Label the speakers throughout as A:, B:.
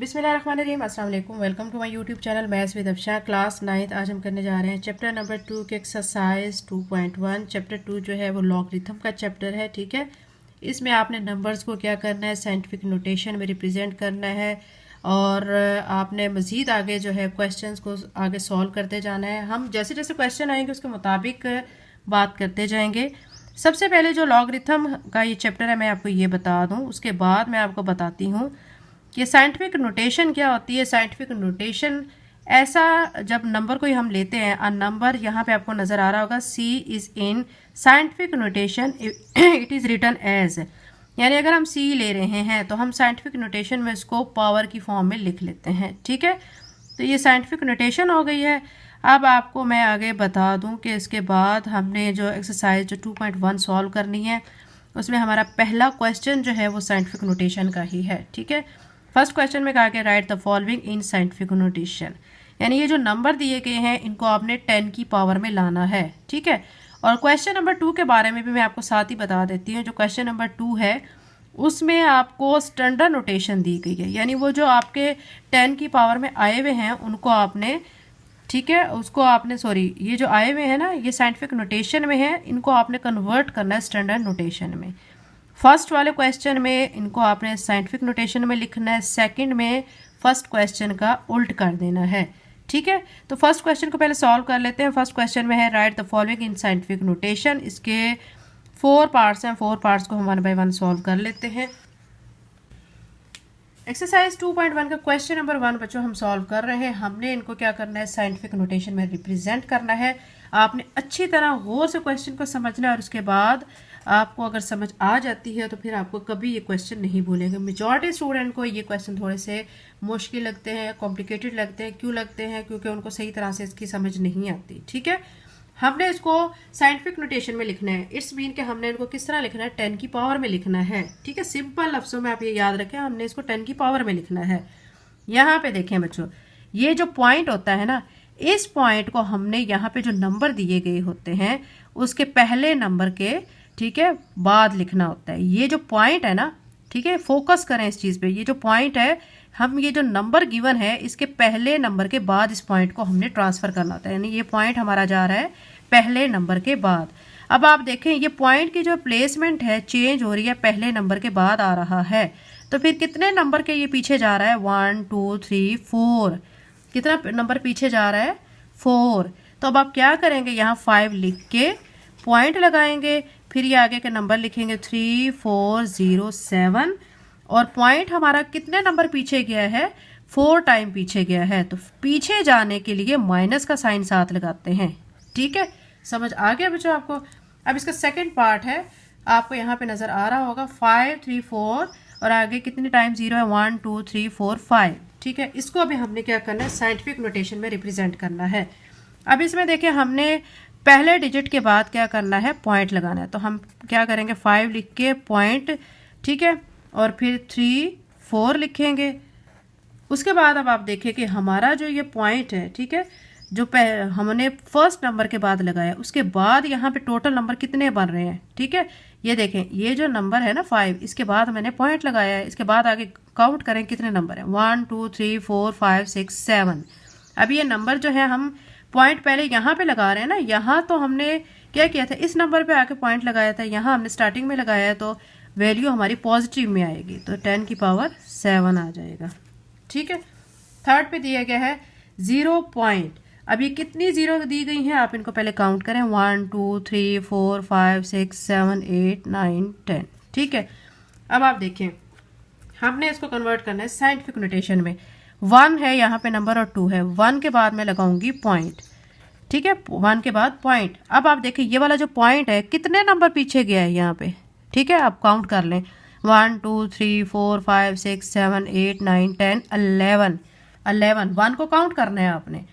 A: बिस्मिल्लाहिर्रहमानिर्रहीम, अस्सलाम वालेकुम। Welcome to my YouTube channel maths with Afsha class 9th। आज हम करने जा रहे हैं चैप्टर नंबर 2 के एक्सरसाइज 2.1। चैप्टर 2 जो है वो लॉगरिथम का चैप्टर है। ठीक है, इसमें आपने नंबर्स को क्या करना है, साइंटिफिक नोटेशन में रिप्रेजेंट करना है और आपने मज़ीद आगे जो है क्वेश्चंस को आगे सॉल्व करते जाना है। हम जैसे जैसे क्वेश्चन आएंगे उसके मुताबिक बात करते जाएंगे। सबसे पहले जो लॉगरिथम का ये चैप्टर है मैं आपको ये बता दूँ, उसके बाद मैं आपको बताती हूँ कि साइंटिफिक नोटेशन क्या होती है। साइंटिफिक नोटेशन ऐसा, जब नंबर कोई हम लेते हैं, अ नंबर यहाँ पे आपको नज़र आ रहा होगा, C is in scientific notation it is written as, यानी अगर हम सी ले रहे हैं तो हम साइंटिफिक नोटेशन में इसको पावर की फॉर्म में लिख लेते हैं। ठीक है, तो ये साइंटिफिक नोटेशन हो गई है। अब आपको मैं आगे बता दूं कि इसके बाद हमने जो एक्सरसाइज जो 2.1 सॉल्व करनी है उसमें हमारा पहला क्वेश्चन जो है वो साइंटिफिक नोटेशन का ही है। ठीक है, फर्स्ट क्वेश्चन में कहा गया right the following in scientific notation, यानी ये जो नंबर दिए गए हैं इनको आपने 10 की पावर में लाना है। ठीक है, और क्वेश्चन नंबर 2 के बारे में भी मैं आपको साथ ही बता देती हूँ। जो क्वेश्चन नंबर 2 है उसमें आपको स्टैंडर्ड नोटेशन दी गई है, यानी वो जो आपके 10 की पावर में आए हुए हैं उनको आपने, ठीक है, उसको आपने, सॉरी, ये जो आए हुए हैं ना ये साइंटिफिक नोटेशन में है, इनको आपने कन्वर्ट करना है स्टैंडर्ड नोटेशन में। फर्स्ट वाले क्वेश्चन में इनको आपने साइंटिफिक नोटेशन में लिखना है, सेकंड में फर्स्ट क्वेश्चन का उल्ट कर देना है। ठीक है, तो फर्स्ट क्वेश्चन को पहले सॉल्व कर लेते हैं। फर्स्ट क्वेश्चन में है right the following in scientific notation. इसके 4 पार्ट्स हैं, 4 पार्ट्स को हम 1 बाय 1 सॉल्व कर लेते हैं। एक्सरसाइज 2.1 का क्वेश्चन नंबर 1 बच्चों हम सॉल्व कर रहे हैं। हमने इनको क्या करना है, साइंटिफिक नोटेशन में रिप्रेजेंट करना है। आपने अच्छी तरह गौर से क्वेश्चन को समझना है और उसके बाद आपको अगर समझ आ जाती है तो फिर आपको कभी ये क्वेश्चन नहीं भूलेंगे। मेजॉरिटी स्टूडेंट को ये क्वेश्चन थोड़े से मुश्किल लगते हैं, कॉम्प्लिकेटेड लगते हैं। क्यों लगते हैं? क्योंकि उनको सही तरह से इसकी समझ नहीं आती। ठीक है, हमने इसको साइंटिफिक नोटेशन में लिखना है। इट्स मीन कि हमने इनको किस तरह लिखना है, 10 की पावर में लिखना है। ठीक है, सिंपल लफ्जों में आप ये याद रखें, हमने इसको 10 की पावर में लिखना है। यहाँ पे देखें बच्चों, ये जो पॉइंट होता है ना, इस पॉइंट को हमने यहाँ पे जो नंबर दिए गए होते हैं उसके पहले नंबर के, ठीक है, बाद लिखना होता है। ये जो पॉइंट है ना, ठीक है, फोकस करें इस चीज़ पे, ये जो पॉइंट है, हम ये जो नंबर गिवन है इसके पहले नंबर के बाद इस पॉइंट को हमने ट्रांसफ़र करना होता है, यानी ये पॉइंट हमारा जा रहा है पहले नंबर के बाद। अब आप देखें ये पॉइंट की जो प्लेसमेंट है चेंज हो रही है, पहले नंबर के बाद आ रहा है, तो फिर कितने नंबर के ये पीछे जा रहा है, 1 2 3 4, कितना नंबर पीछे जा रहा है, 4। तो अब आप क्या करेंगे, यहाँ 5 लिख के पॉइंट लगाएंगे, फिर ये आगे के नंबर लिखेंगे 3 4 0 7, और पॉइंट हमारा कितने नंबर पीछे गया है, 4 टाइम पीछे गया है, तो पीछे जाने के लिए माइनस का साइन साथ लगाते हैं। ठीक है, समझ आ गया बच्चों आपको? अब इसका सेकंड पार्ट है, आपको यहाँ पे नज़र आ रहा होगा 5 3 4, और आगे कितने टाइम 0 है, 1 2 3 4 5। ठीक है, इसको अभी हमने क्या करना है, साइंटिफिक नोटेशन में रिप्रेजेंट करना है। अब इसमें देखिए हमने पहले डिजिट के बाद क्या करना है, पॉइंट लगाना है। तो हम क्या करेंगे, 5 लिख के पॉइंट, ठीक है, और फिर 3 4 लिखेंगे। उसके बाद अब आप देखिए कि हमारा जो ये पॉइंट है, ठीक है, जो हमने फर्स्ट नंबर के बाद लगाया, उसके बाद यहाँ पे टोटल नंबर कितने बन रहे हैं। ठीक है, ये देखें, ये जो नंबर है ना 5, इसके बाद मैंने पॉइंट लगाया है, इसके बाद आगे काउंट करें कितने नंबर हैं, 1 2 3 4 5 6 7। अब ये नंबर जो है हम पॉइंट पहले यहाँ पे लगा रहे हैं ना, यहाँ तो हमने क्या किया था, इस नंबर पे आके पॉइंट लगाया था, यहाँ हमने स्टार्टिंग में लगाया है, तो वैल्यू हमारी पॉजिटिव में आएगी, तो 10 की पावर 7 आ जाएगा। ठीक है, थर्ड पे दिया गया है 0 पॉइंट। अब ये कितनी जीरो दी गई हैं, आप इनको पहले काउंट करें, 1 2 3 4 5 6 7 8 9 10। ठीक है, अब आप देखें हमने इसको कन्वर्ट करना है साइंटिफिक नोटेशन में। 1 है यहाँ पे नंबर और 2 है, 1 के बाद मैं लगाऊंगी पॉइंट। ठीक है, 1 के बाद पॉइंट। अब आप देखें ये वाला जो पॉइंट है कितने नंबर पीछे गया है यहाँ पे। ठीक है, आप काउंट कर लें, 1 2 3 4 5 6 7 8 9 10 11 11, 1 को काउंट करना है आपने।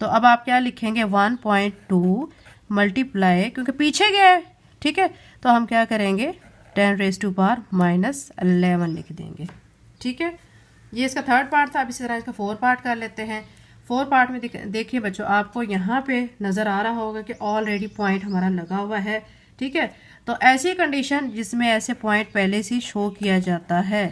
A: तो अब आप क्या लिखेंगे, 1.2 मल्टीप्लाई, क्योंकि पीछे गया है। ठीक है, तो हम क्या करेंगे, 10 रेज़ टू पावर -11 लिख देंगे। ठीक है, ये इसका थर्ड पार्ट था। अब इसी तरह इसका 4 पार्ट कर लेते हैं। 4 पार्ट में देखिए बच्चों, आपको यहाँ पे नज़र आ रहा होगा कि ऑलरेडी पॉइंट हमारा लगा हुआ है। ठीक है, तो ऐसी कंडीशन जिसमें ऐसे पॉइंट पहले से शो किया जाता है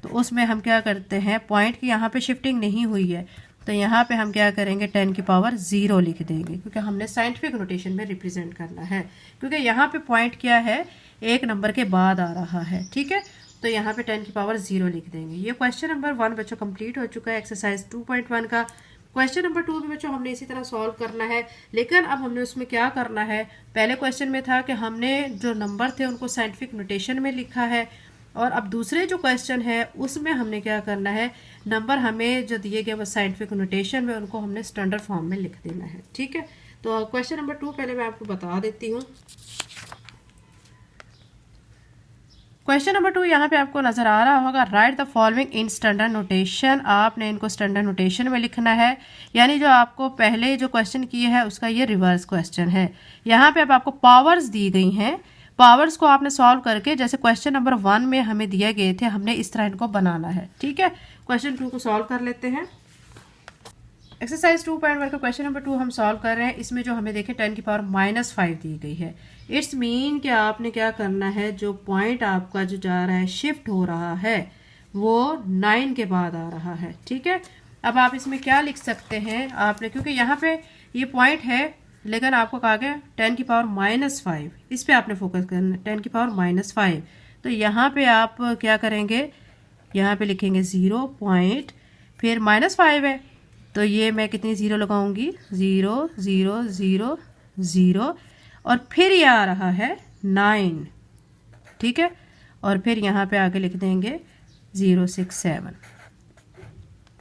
A: तो उसमें हम क्या करते हैं, पॉइंट की यहाँ पे शिफ्टिंग नहीं हुई है तो यहाँ पे हम क्या करेंगे 10 की पावर 0 लिख देंगे, क्योंकि हमने साइंटिफिक नोटेशन में रिप्रेजेंट करना है, क्योंकि यहाँ पे पॉइंट क्या है, एक नंबर के बाद आ रहा है। ठीक है, तो यहाँ पे 10 की पावर 0 लिख देंगे। ये क्वेश्चन नंबर 1 बच्चों कंप्लीट हो चुका है एक्सरसाइज 2.1 का। क्वेश्चन नंबर 2 भी बच्चों हमने इसी तरह सॉल्व करना है, लेकिन अब हमने उसमें क्या करना है, पहले क्वेश्चन में था कि हमने जो नंबर थे उनको साइंटिफिक नोटेशन में लिखा है, और अब दूसरे जो क्वेश्चन है उसमें हमने क्या करना है, नंबर हमें जो दिए गए वो साइंटिफिक नोटेशन में, उनको हमने स्टैंडर्ड फॉर्म में लिख देना है। ठीक है, तो क्वेश्चन नंबर 2 पहले मैं आपको बता देती हूँ। क्वेश्चन नंबर 2 यहाँ पे आपको नजर आ रहा होगा, right the following in standard notation. आपने इनको स्टैंडर्ड नोटेशन में लिखना है, यानी जो आपको पहले जो क्वेश्चन किए है उसका ये रिवर्स क्वेश्चन है। यहाँ पे अब आपको पावर्स दी गई हैं, पावर्स को आपने सॉल्व करके जैसे क्वेश्चन नंबर 1 में हमें दिए गए थे, हमने इस तरह इनको बनाना है। ठीक है, क्वेश्चन 2 को सॉल्व कर लेते हैं। एक्सरसाइज 2.1 का क्वेश्चन नंबर 2 हम सॉल्व कर रहे हैं। इसमें जो हमें देखें 10 की पावर -5 दी गई है। इट्स मीन कि आपने क्या करना है, जो पॉइंट आपका जो जा रहा है, शिफ्ट हो रहा है, वो 9 के बाद आ रहा है। ठीक है, अब आप इसमें क्या लिख सकते हैं, आपने क्योंकि यहाँ पे ये पॉइंट है, लेकिन आपको कहा गया 10 की पावर -5, इस पे आपने फोकस करना है, 10 की पावर -5। तो यहाँ पे आप क्या करेंगे, यहाँ पे लिखेंगे 0 पॉइंट, फिर -5 है तो ये मैं कितनी 0 लगाऊंगी, 0 0 0 0, और फिर ये आ रहा है 9। ठीक है, और फिर यहाँ पे आगे लिख देंगे 067।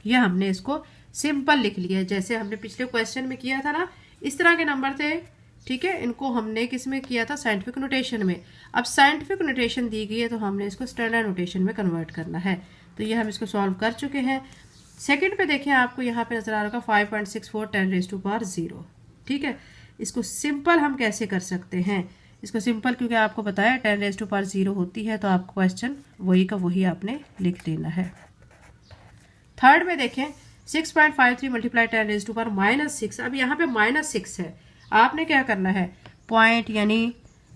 A: ये हमने इसको सिंपल लिख लिया है, जैसे हमने पिछले क्वेश्चन में किया था ना, इस तरह के नंबर थे। ठीक है, इनको हमने किस में किया था, साइंटिफिक नोटेशन में। अब साइंटिफिक नोटेशन दी गई है तो हमने इसको स्टैंडर्ड नोटेशन में कन्वर्ट करना है, तो ये हम इसको सॉल्व कर चुके हैं। सेकंड पे देखें, आपको यहाँ पे नजर आ रहा है 5.64 10⁻�0। ठीक है, इसको सिंपल हम कैसे कर सकते हैं, इसको सिंपल क्योंकि आपको बताया 10⁻0 होती है, तो आपको क्वेश्चन वही का वही आपने लिख देना है। थर्ड में देखें 6.53 मल्टीप्लाई 10⁻⁻6। अब यहाँ पे -6 है, आपने क्या करना है, पॉइंट यानी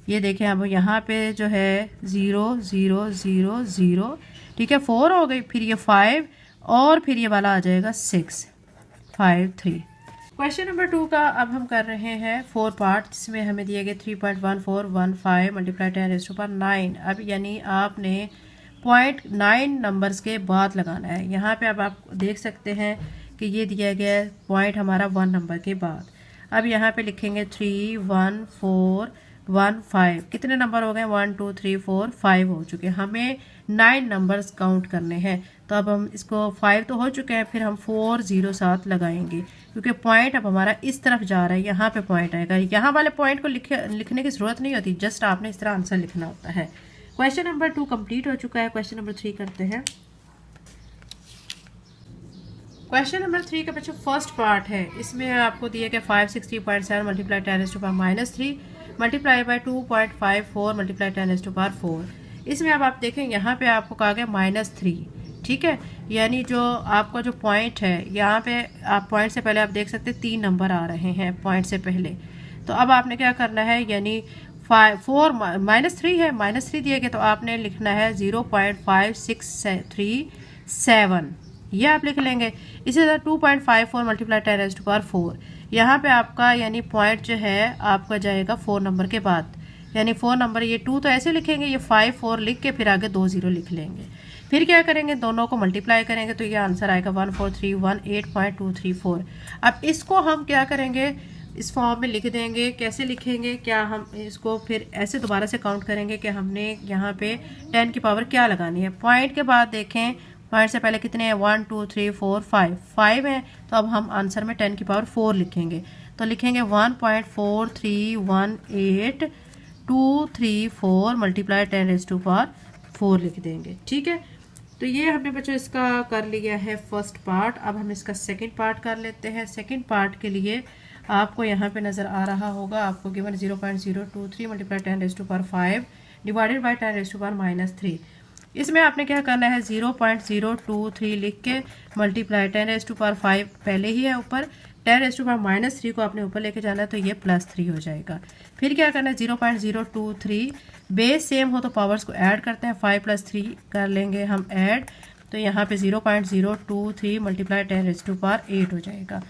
A: ये देखें, अब यहाँ पे जो है 0 0 0 0, ठीक है, 4 हो गई, फिर ये 5, और फिर ये वाला आ जाएगा 6 5 3। क्वेश्चन नंबर 2 का अब हम कर रहे हैं 4 पार्ट, जिसमें हमें दिए गए 3.1415 मल्टीप्लाई 10⁻9। अब यानी आपने 0.9 नंबर्स के बाद लगाना है। यहाँ पे अब आप देख सकते हैं कि ये दिया गया पॉइंट हमारा 1 नंबर के बाद। अब यहाँ पे लिखेंगे 3 1 4 1 5, कितने नंबर हो गए, 1 2 3 4 5 हो चुके हैं। हमें 9 नंबर्स काउंट करने हैं, तो अब हम इसको 5 तो हो चुके हैं, फिर हम 4 0 7 लगाएंगे, क्योंकि पॉइंट अब हमारा इस तरफ जा रहा है, यहाँ पे पॉइंट आएगा। यहाँ वाले पॉइंट को लिखने की ज़रूरत नहीं होती, जस्ट आपने इस तरह आंसर लिखना होता है। क्वेश्चन नंबर 2 कंप्लीट हो चुका है। क्वेश्चन नंबर 3 करते हैं। क्वेश्चन नंबर 3 का बच्चों फर्स्ट पार्ट है, इसमें आपको दिया गया 560.7 मल्टीप्लाई 10⁻³ मल्टीप्लाई बाय 2.54 मल्टीप्लाई 10⁻⁴। इसमें अब आप देखें, यहाँ पे आपको कहा गया -3। ठीक है, यानी जो आपका जो पॉइंट है, यहाँ पे आप पॉइंट से पहले आप देख सकते हैं 3 नंबर आ रहे हैं पॉइंट से पहले। तो अब आपने क्या करना है, यानी 4 -3 है, -3 दिए गए, तो आपने लिखना है 0.5637, ये आप लिख लेंगे। इसी तरह 2.54 मल्टीप्लाई 10⁻⁴, यहाँ पे आपका यानी पॉइंट जो है आपका जाएगा 4 नंबर के बाद, यानी 4 नंबर, ये 2 तो ऐसे लिखेंगे, ये 5 4 लिख के फिर आगे 2 0 लिख लेंगे। फिर क्या करेंगे, दोनों को मल्टीप्लाई करेंगे, तो ये आंसर आएगा 14318.234। अब इसको हम क्या करेंगे, इस फॉर्म में लिख देंगे। कैसे लिखेंगे, क्या हम इसको फिर ऐसे दोबारा से काउंट करेंगे कि हमने यहाँ पे 10 की पावर क्या लगानी है। पॉइंट के बाद देखें, पॉइंट से पहले कितने हैं, 1 2 3 4 5 हैं, तो अब हम आंसर में 10 की पावर 4 लिखेंगे, तो लिखेंगे 1.4318.234 मल्टीप्लाई 10⁻⁴ लिख देंगे। ठीक है, तो ये हमने बच्चों इसका कर लिया है फर्स्ट पार्ट। अब हम इसका सेकंड पार्ट कर लेते हैं। सेकंड पार्ट के लिए आपको यहाँ पे नज़र आ रहा होगा, आपको गिवन 0.023 मल्टीप्लाई 10⁻⁵ डिवाइडेड बाई 10⁻⁻3। इसमें आपने क्या करना है, 0.023 लिख के मल्टीप्लाई 10⁻⁵ पहले ही है ऊपर, 10⁻⁻3 को आपने ऊपर लेके जाना है, तो ये +3 हो जाएगा। फिर क्या करना है, 0.023 बेस सेम हो तो पावर्स को ऐड करते हैं, 5 + 3 कर लेंगे हम ऐड, तो यहाँ पे 0.023 मल्टीप्लाई 10⁸ हो जाएगा।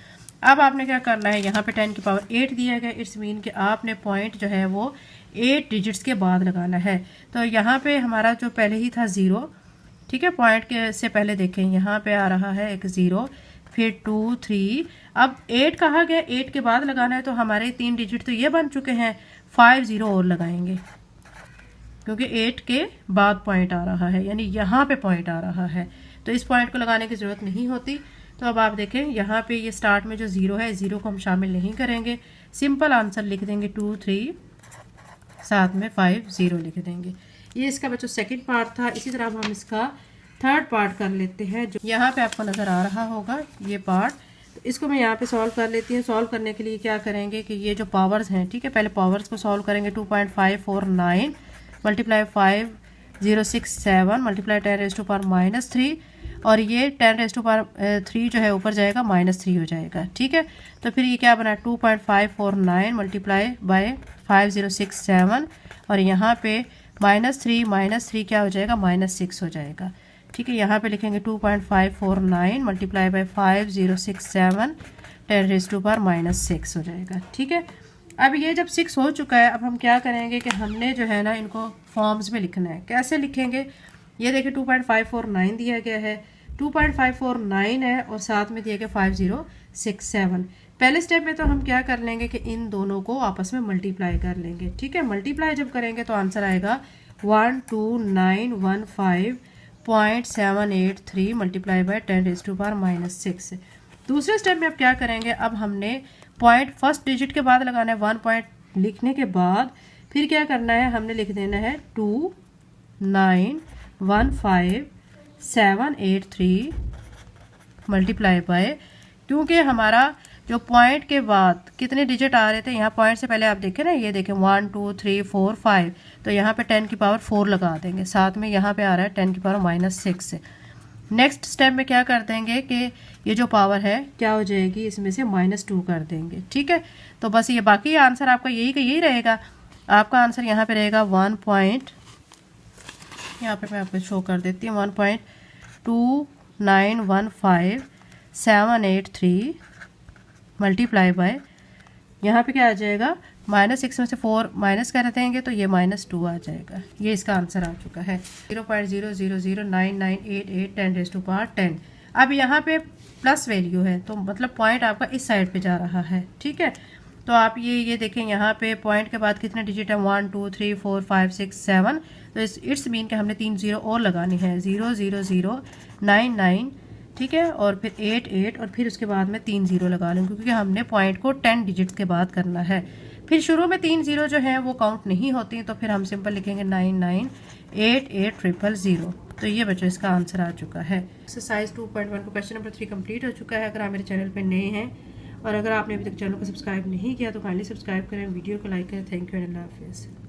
A: अब आपने क्या करना है, यहाँ पे 10⁸ दिया गया, इट्स मीन कि आपने पॉइंट जो है वो 8 डिजिट्स के बाद लगाना है। तो यहाँ पे हमारा जो पहले ही था 0, ठीक है, पॉइंट के से पहले देखें यहाँ पे आ रहा है एक 0, फिर 2 3, अब 8 कहा गया, 8 के बाद लगाना है, तो हमारे 3 डिजिट तो ये बन चुके हैं, 5 0 और लगाएंगे क्योंकि 8 के बाद पॉइंट आ रहा है, यानी यहाँ पे पॉइंट आ रहा है, तो इस पॉइंट को लगाने की ज़रूरत नहीं होती। तो अब आप देखें यहाँ पे ये स्टार्ट में जो 0 है, 0 को हम शामिल नहीं करेंगे, सिंपल आंसर लिख देंगे 2 3, साथ में 5 0 लिख देंगे। ये इसका बच्चों सेकंड पार्ट था। इसी तरह हम इसका थर्ड पार्ट कर लेते हैं, जो यहाँ पे आपको नज़र आ रहा होगा ये पार्ट। तो इसको मैं यहाँ पे सॉल्व कर लेती हूँ। सॉल्व करने के लिए क्या करेंगे कि ये जो पावर्स हैं, ठीक है, पहले पावर्स को सॉल्व करेंगे। 2.549 मल्टीप्लाई 5067 मल्टीप्लाई 10⁻³ और ये 10⁻³ जो है ऊपर जाएगा -3 हो जाएगा, ठीक है। तो फिर ये क्या बना, 2.549 मल्टीप्लाई बाय 5067 और यहाँ पे -3 क्या हो जाएगा, -6 हो जाएगा, ठीक है। यहाँ पे लिखेंगे 2.549 मल्टीप्लाई बाय 5067 10⁻⁻6 हो जाएगा, ठीक है। अब ये जब 6 हो चुका है, अब हम क्या करेंगे कि हमने जो है ना इनको फॉर्म्स में लिखना है। कैसे लिखेंगे, ये देखिए 2.549 दिया गया है, 2.549 है और साथ में दिया गया 5067। पहले स्टेप में तो हम क्या कर लेंगे कि इन दोनों को आपस में मल्टीप्लाई कर लेंगे, ठीक है। मल्टीप्लाई जब करेंगे तो आंसर आएगा 12915.783 मल्टीप्लाई बाय 10⁻⁻6। दूसरे स्टेप में अब क्या करेंगे, अब हमने पॉइंट फर्स्ट डिजिट के बाद लगाना है। 1 पॉइंट लिखने के बाद फिर क्या करना है, हमने लिख देना है 2915783 मल्टीप्लाई बाय, क्योंकि हमारा जो पॉइंट के बाद कितने डिजिट आ रहे थे, यहाँ पॉइंट से पहले आप देखें ना, ये देखें 1 2 3 4 5, तो यहाँ पे 10⁻4 लगा देंगे, साथ में यहाँ पे आ रहा है 10⁻⁻6। नेक्स्ट स्टेप में क्या कर देंगे कि ये जो पावर है क्या हो जाएगी, इसमें से -2 कर देंगे, ठीक है। तो बस ये बाकी आंसर आपका यही का यही रहेगा। आपका आंसर यहाँ पे रहेगा 1 पॉइंट, यहाँ पे मैं आपको शो कर देती हूँ, 1.2915783 मल्टीप्लाई बाय, यहाँ पे क्या आ जाएगा, -6 में से 4 माइनस कर देंगे तो ये -2 आ जाएगा। ये इसका आंसर आ चुका है 0.00099888 10⁻10। अब यहाँ पे प्लस वैल्यू है, तो मतलब पॉइंट आपका इस साइड पे जा रहा है, ठीक है। तो आप ये देखें, यहाँ पे पॉइंट के बाद कितने डिजिट है, 1 2 3 4 5 6 7, तो इट्स मीन कि हमने 3 0 और लगानी है, 00099, ठीक है, और फिर 88 और फिर उसके बाद में 3 0 लगा लूँ, क्योंकि हमने पॉइंट को 10 डिजिट्स के बाद करना है। फिर शुरू में 3 0 जो है वो काउंट नहीं होती, तो फिर हम सिंपल लिखेंगे 998800। तो ये बच्चों इसका आंसर आ चुका है। एक्सरसाइज 2.1 को क्वेश्चन नंबर 3 कंप्लीट हो चुका है। अगर आप मेरे चैनल पर नए हैं और अगर आपने अभी तक चैनल को सब्सक्राइब नहीं किया तो काइंडली सब्सक्राइब करें, वीडियो को लाइक करें। थैंक यू एंड अल्लाह हाफिज़।